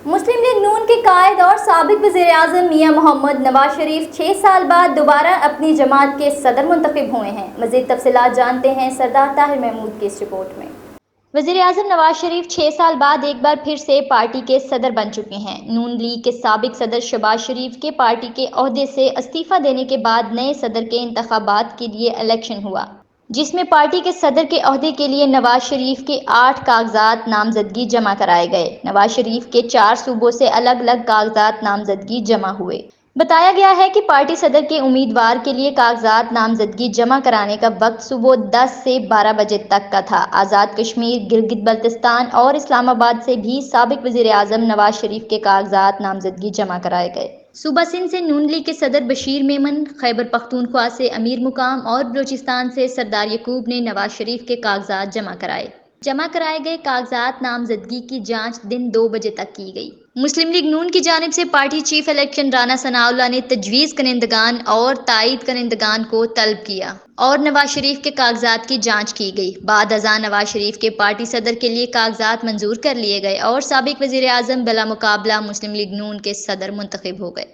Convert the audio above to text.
مسلم league نون کے قائد اور سابق وزیر اعظم میاں محمد نواز شریف 6 سال بعد دوبارہ اپنی جماعت کے صدر منتخب ہوئے ہیں۔ مزید تفصیلات جانتے ہیں سردار طاہر محمود کی اس رپورٹ میں۔ وزیر اعظم نواز شریف 6 سال بعد ایک بار پھر سے پارٹی کے صدر بن چکے ہیں۔ نون لیگ کے سابق صدر شہباز شریف کے پارٹی کے عہدے سے استعفیٰ دینے کے بعد نئے صدر کے انتخابات کے لیے الیکشن ہوا، جس میں پارٹی کے صدر کے عہدے کے لیے نواز شریف کے 8 کاغذات نامزدگی جمع کرائے گئے۔ نواز شریف کے 4 صوبوں سے الگ الگ کاغذات نامزدگی جمع ہوئے۔ بتایا گیا ہے کہ پارٹی صدر کے امیدوار کے لیے کاغذات نامزدگی جمع کرانے کا وقت صبح 10 سے 12 بجے تک کا تھا۔ آزاد کشمیر، گلگت بلتستان اور اسلام آباد سے بھی سابق وزیر اعظم نواز شریف کے کاغذات نامزدگی جمع کرائے گئے۔ صوبہ سندھ سے نون لیگ کے صدر بشیر میمن، خیبر پختونخوا سے امیر مقام اور بلوچستان سے سردار یعقوب نے نواز شریف کے کاغذات جمع کرائے۔ جمع کرائے گئے کاغذات نامزدگی کی جانچ دن 2 بجے تک کی گئی۔ مسلم لیگ نون کی جانب سے party chief election Rana Sanaullah نے تجویز کنندگان اور تائید کنندگان کو طلب کیا اور نواز شریف کے کاغذات کی جانچ کی گئی۔ بعد ازاں نواز شریف کے پارٹی صدر کے لیے کاغذات منظور کر لیے گئے اور سابق وزیر اعظم بلا مقابلہ مسلم لیگ نون کے صدر منتخب ہو گئے۔